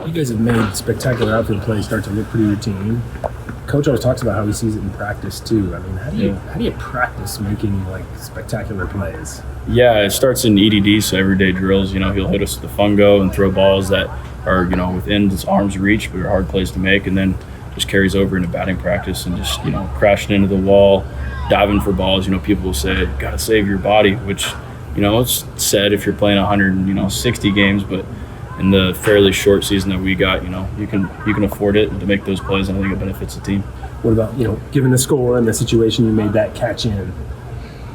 You guys have made spectacular outfield plays start to look pretty routine. Coach always talks about how he sees it in practice too. I mean, how do you practice making like spectacular plays? Yeah, it starts in EDD, so everyday drills. You know, he'll hit us with the fungo and throw balls that are, you know, within his arm's reach, but are hard plays to make, and then just carries over into batting practice and just, you know, crashing into the wall, diving for balls. You know, people will say, "Gotta save your body," which, you know, it's said if you're playing 160 games, but in the fairly short season that we got, you know, you can afford it to make those plays, and I think it benefits the team. What about, you know, given the score and the situation you made that catch in,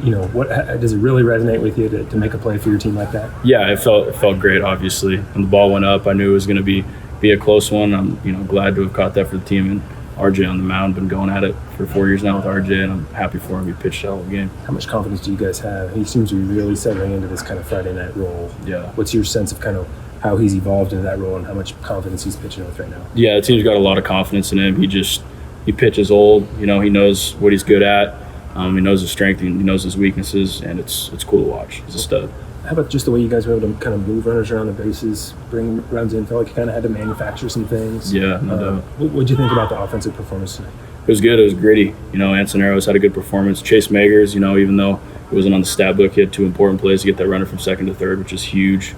you know, what does it really resonate with you to make a play for your team like that? Yeah, it felt great. Obviously, when the ball went up, I knew it was going to be a close one. I'm, you know, glad to have caught that for the team, and RJ on the mound, been going at it for 4 years now with RJ, and I'm happy for him. He pitched all the game. How much confidence do you guys have? He seems to be really settling into this kind of Friday night role. Yeah. What's your sense of kind of how he's evolved into that role and how much confidence he's pitching with right now? Yeah, the team's got a lot of confidence in him. He pitches old. You know, he knows what he's good at. He knows his strength, and he knows his weaknesses, and it's cool to watch. He's a stud. How about just the way you guys were able to kind of move runners around the bases, bring runs in? Felt like you kind of had to manufacture some things. Yeah, no doubt. What did you think about the offensive performance tonight? It was good. It was gritty. You know, Ansoneros had a good performance. Chase Magers, you know, even though it wasn't on the stat book, he had 2 important plays to get that runner from second to third, which is huge.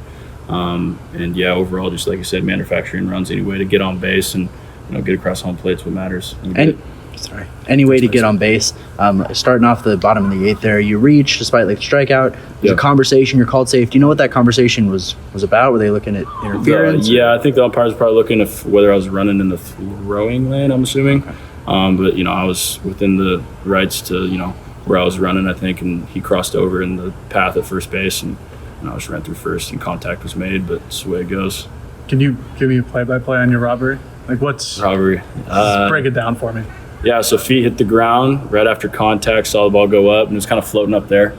And yeah, overall, just like you said, manufacturing runs anyway to get on base and, you know, get across home plate's what matters. Any way to get on base. Starting off the bottom of the 8th there, you reach despite like the strikeout. There's a conversation. You're called safe. Do you know what that conversation was about? Were they looking at interference? Yeah, I think the umpires were probably looking at whether I was running in the throwing lane, I'm assuming. Okay. But, you know, I was within the rights to, you know, where I was running, I think, and he crossed over in the path at first base, and I just ran through first, and contact was made, but it's the way it goes. Can you give me a play-by-play on your robbery? Like, what's robbery? Break it down for me. Yeah, so feet hit the ground right after contact, saw the ball go up, and it was kind of floating up there.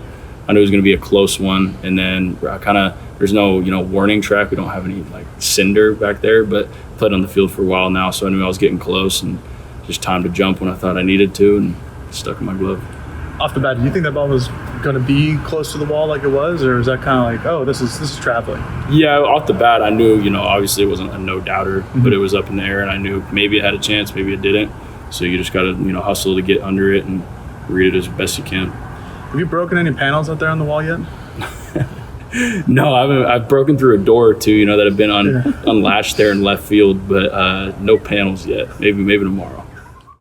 I knew it was going to be a close one, and then there's no, you know, warning track. We don't have any, like, cinder back there, but played on the field for a while now, so I knew I was getting close, and just time to jump when I thought I needed to, and stuck in my glove. Off the bat, do you think that ball was going to be close to the wall like it was, or is that kind of like, oh, this is traveling? Yeah, off the bat, I knew, you know, obviously it wasn't a no-doubter, but it was up in the air, and I knew maybe it had a chance, maybe it didn't. So you just got to, you know, hustle to get under it and read it as best you can. Have you broken any panels out there on the wall yet? No, I've broken through a door or two, you know, that have been unlatched there in left field, but no panels yet. Maybe tomorrow.